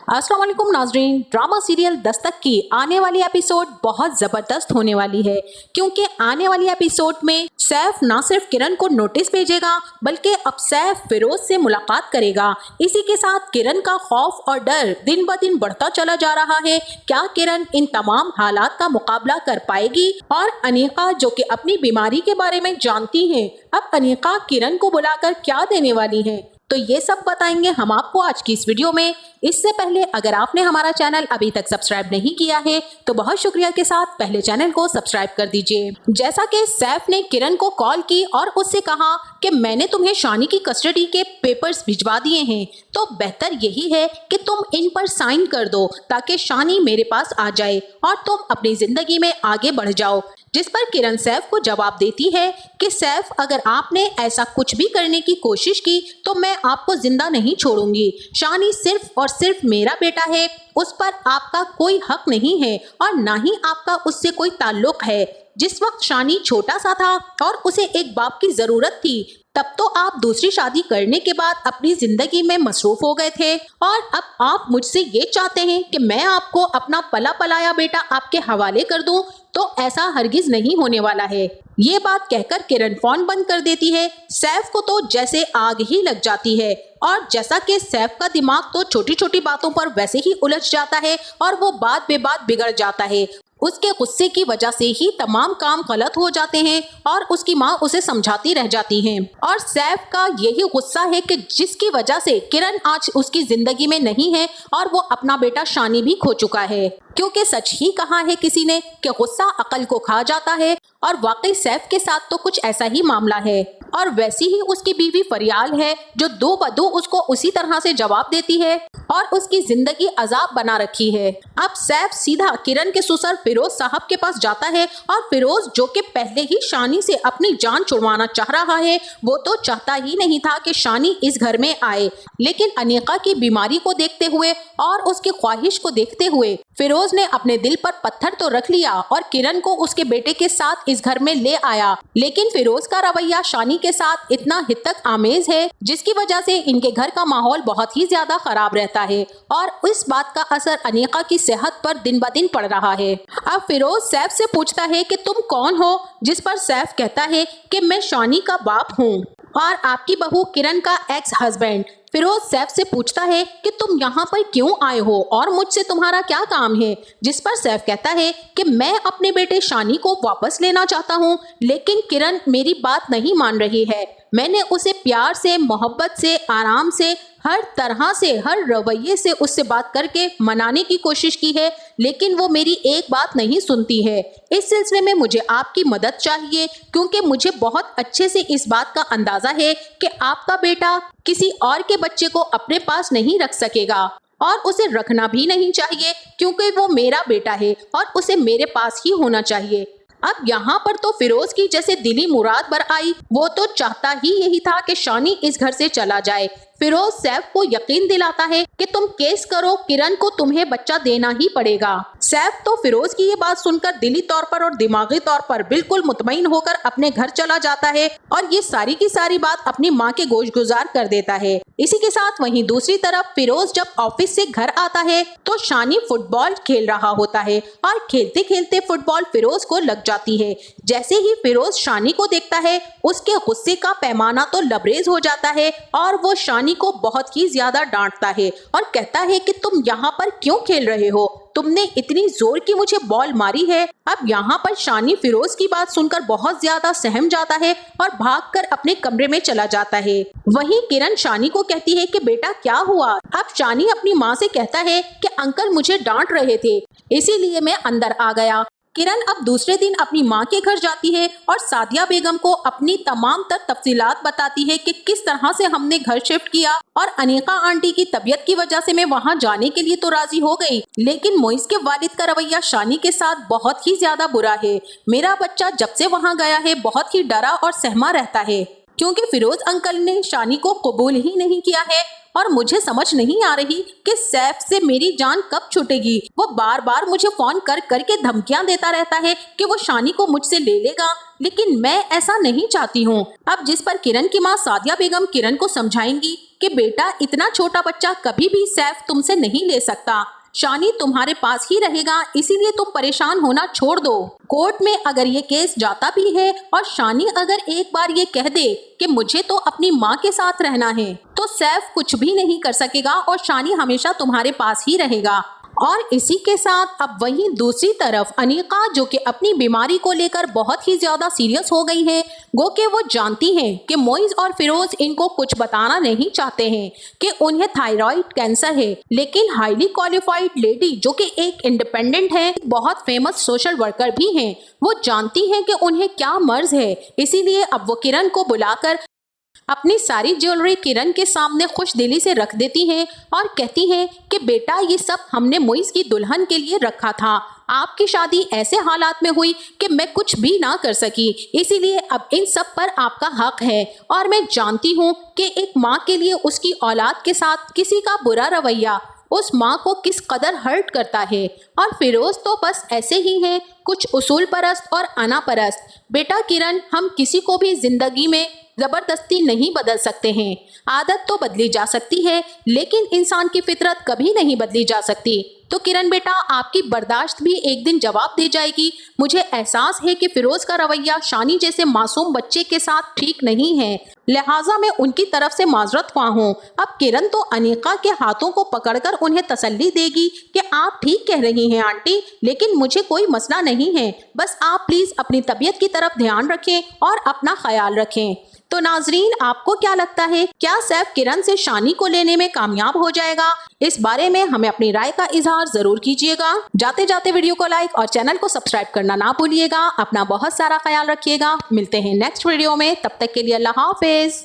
अस्सलाम वालेकुम नाजरीन। ड्रामा सीरियल दस्तक की आने वाली एपिसोड बहुत ज़बरदस्त होने वाली है, क्योंकि आने वाली एपिसोड में सैफ ना सिर्फ किरण को नोटिस भेजेगा बल्कि अब सैफ फिरोज से मुलाकात करेगा। इसी के साथ किरण का खौफ और डर दिन ब दिन बढ़ता चला जा रहा है। क्या किरण इन तमाम हालात का मुकाबला कर पाएगी? और अनीका जो कि अपनी बीमारी के बारे में जानती है, अब अनीका किरण को बुलाकर क्या देने वाली है, तो ये सब बताएंगे हम आपको आज की इस वीडियो में। इससे पहले अगर आपने हमारा चैनल अभी तक सब्सक्राइब नहीं किया है तो बहुत शुक्रिया के साथ पहले चैनल को सब्सक्राइब कर दीजिए। जैसा कि सैफ ने किरण को कॉल की और उससे कहा कि मैंने तुम्हें शानी की कस्टडी के पेपर्स भिजवा दिए हैं, तो बेहतर यही है कि तुम इन पर साइन कर दो ताकि शानी मेरे पास आ जाए और तुम अपनी जिंदगी में आगे बढ़ जाओ। जिस पर किरण सैफ को जवाब देती है कि सैफ, अगर आपने ऐसा कुछ भी करने की कोशिश की तो मैं आपको जिंदा नहीं छोड़ूंगी। शानी सिर्फ और सिर्फ मेरा बेटा है, उस पर आपका कोई हक नहीं है और ना ही आपका उससे कोई ताल्लुक है। जिस वक्त शानी छोटा सा था और उसे एक बाप की जरूरत थी, तब तो आप दूसरी शादी करने के बाद अपनी जिंदगी में मसरूफ हो गए थे और अब आप मुझसे ये चाहते हैं कि मैं आपको अपना पला पलाया बेटा आपके हवाले कर दूं, तो ऐसा हरगिज नहीं होने वाला है। ये बात कहकर किरण फोन बंद कर देती है। सैफ को तो जैसे आग ही लग जाती है और जैसा कि सैफ का दिमाग तो छोटी छोटी बातों पर वैसे ही उलझ जाता है और वो बात बेबात बिगड़ जाता है। उसके गुस्से की वजह से ही तमाम काम गलत हो जाते हैं और उसकी माँ उसे समझाती रह जाती है। और सैफ का यही गुस्सा है कि जिसकी वजह से किरण आज उसकी जिंदगी में नहीं है और वो अपना बेटा शानी भी खो चुका है। क्योंकि सच ही कहा है किसी ने कि गुस्सा अकल को खा जाता है, और वाकई सैफ के साथ तो कुछ ऐसा ही मामला है। और वैसी ही उसकी बीवी फरियाल है जो दो बदो उसको उसी तरह से जवाब देती है और उसकी जिंदगी अजाब बना रखी है। अब सैफ सीधा किरण के ससुर फिरोज साहब के पास जाता है और फिरोज जो कि पहले ही शानी से अपनी जान छुड़वाना चाह रहा है, वो तो चाहता ही नहीं था कि शानी इस घर में आए। लेकिन अनीका की बीमारी को देखते हुए और उसकी ख्वाहिश को देखते हुए फिरोज ने अपने दिल पर पत्थर तो रख लिया और किरण को उसके बेटे के साथ इस घर में ले आया। लेकिन फिरोज का रवैया शानी के साथ इतना हितक आमेज है जिसकी वजह से इनके घर का माहौल बहुत ही ज्यादा खराब रहता है और इस बात का असर अनीका की सेहत पर दिन ब दिन पड़ रहा है। अब फिरोज सैफ से पूछता है कि तुम कौन हो, जिस पर सैफ कहता है कि मैं शानी का बाप हूँ और आपकी बहू किरण का एक्स हस्बैंड। फिरोज सैफ से पूछता है कि तुम यहाँ पर क्यों आए हो और मुझसे तुम्हारा क्या काम है, जिस पर सैफ कहता है कि मैं अपने बेटे शानी को वापस लेना चाहता हूँ, लेकिन किरण मेरी बात नहीं मान रही है। मैंने उसे प्यार से, मोहब्बत से, आराम से, हर तरह से, हर रवैये से उससे बात करके मनाने की कोशिश की है, लेकिन वो मेरी एक बात नहीं सुनती है। इस सिलसिले में मुझे आपकी मदद चाहिए, क्योंकि मुझे बहुत अच्छे से इस बात का अंदाजा है कि आपका बेटा किसी और के बच्चे को अपने पास नहीं रख सकेगा और उसे रखना भी नहीं चाहिए, क्योंकि वो मेरा बेटा है और उसे मेरे पास ही होना चाहिए। अब यहाँ पर तो फिरोज की जैसे दिली मुराद बर आई। वो तो चाहता ही यही था कि शानी इस घर से चला जाए। फिरोज सैफ को यकीन दिलाता है कि तुम केस करो, किरण को तुम्हें बच्चा देना ही पड़ेगा। सैफ तो फिरोज की ये बात सुनकर दिली तौर पर और दिमागी तौर पर बिल्कुल मुतमईन होकर अपने घर चला जाता है और ये सारी की सारी बात अपनी माँ के गोश गुजार कर देता है। इसी के साथ वहीं दूसरी तरफ फिरोज जब ऑफिस से घर आता है तो शानी फुटबॉल खेल रहा होता है और खेलते खेलते फुटबॉल फिरोज को लग जाती है। जैसे ही फिरोज शानी को देखता है, उसके गुस्से का पैमाना तो लबरेज हो जाता है और वो शानी को बहुत ही ज्यादा डांटता है और कहता है कि तुम यहाँ पर क्यों खेल रहे हो, तुमने इतनी जोर की मुझे बॉल मारी है। अब यहाँ पर शानी फिरोज की बात सुनकर बहुत ज्यादा सहम जाता है और भागकर अपने कमरे में चला जाता है। वहीं किरण शानी को कहती है कि बेटा क्या हुआ। अब शानी अपनी माँ से कहता है कि अंकल मुझे डांट रहे थे, इसीलिए मैं अंदर आ गया। किरण अब दूसरे दिन अपनी माँ के घर जाती है और सादिया बेगम को अपनी तमाम तफसीलात बताती है कि किस तरह से हमने घर शिफ्ट किया और अनीका आंटी की तबीयत की वजह से मैं वहाँ जाने के लिए तो राजी हो गई, लेकिन मोइस के वालिद का रवैया शानी के साथ बहुत ही ज्यादा बुरा है। मेरा बच्चा जब से वहाँ गया है बहुत ही डरा और सहमा रहता है, क्योंकि फिरोज अंकल ने शानी को कबूल ही नहीं किया है और मुझे समझ नहीं आ रही कि सैफ से मेरी जान कब छूटेगी। वो बार बार मुझे फोन कर करके धमकियां देता रहता है कि वो शानी को मुझसे ले लेगा, लेकिन मैं ऐसा नहीं चाहती हूँ। अब जिस पर किरण की माँ सादिया बेगम किरण को समझाएंगी कि बेटा इतना छोटा बच्चा कभी भी सैफ तुमसे नहीं ले सकता, शानी तुम्हारे पास ही रहेगा, इसीलिए तुम परेशान होना छोड़ दो। कोर्ट में अगर ये केस जाता भी है और शानी अगर एक बार ये कह दे कि मुझे तो अपनी माँ के साथ रहना है, तो सैफ कुछ भी नहीं कर सकेगा और शानी हमेशा तुम्हारे पास ही रहेगा। और इसी के साथ अब वहीं दूसरी तरफ अनीका, जो कि अपनी बीमारी को लेकर बहुत ही ज्यादा सीरियस हो गई है, गो के वो जानती हैं कि मोइज और फिरोज इनको कुछ बताना नहीं चाहते हैं कि उन्हें थायराइड कैंसर है, लेकिन हाईली क्वालिफाइड लेडी जो कि एक इंडिपेंडेंट है, बहुत फेमस सोशल वर्कर भी हैं, वो जानती हैं कि उन्हें क्या मर्ज है। इसीलिए अब वो किरण को बुलाकर अपनी सारी ज्वेलरी किरण के सामने खुश दिली से रख देती हैं और कहती हैं कि बेटा ये सब हमने मोइज की दुल्हन के लिए रखा था, आपकी शादी ऐसे हालात में हुई कि मैं कुछ भी ना कर सकी, इसीलिए अब इन सब पर आपका हक है। और मैं जानती हूँ कि एक माँ के लिए उसकी औलाद के साथ किसी का बुरा रवैया उस माँ को किस कदर हर्ट करता है। और फिरोज तो बस ऐसे ही हैं, कुछ उसूल परस्त और अना परस्त। बेटा किरण, हम किसी को भी जिंदगी में जबरदस्ती नहीं बदल सकते हैं। आदत तो बदली जा सकती है, लेकिन इंसान की फितरत कभी नहीं बदली जा सकती। तो किरण बेटा, आपकी बर्दाश्त भी एक दिन जवाब दे जाएगी। मुझे एहसास है कि फिरोज का रवैया शानी जैसे मासूम बच्चे के साथ ठीक नहीं है, लिहाजा मैं उनकी तरफ से माजरत ख्वाह हूँ। अब किरण तो अनीका के हाथों को पकड़कर उन्हें तसल्ली देगी कि आप ठीक कह रही हैं आंटी, लेकिन मुझे कोई मसला नहीं है, बस आप प्लीज अपनी तबीयत की तरफ ध्यान रखें और अपना ख्याल रखें। तो नाजरीन, आपको क्या लगता है, क्या सैफ किरण से शानी को लेने में कामयाब हो जाएगा? इस बारे में हमें अपनी राय का इजहार जरूर कीजिएगा। जाते जाते वीडियो को लाइक और चैनल को सब्सक्राइब करना ना भूलिएगा। अपना बहुत सारा ख्याल रखिएगा। मिलते हैं नेक्स्ट वीडियो में, तब तक के लिए अल्लाह हाफिज।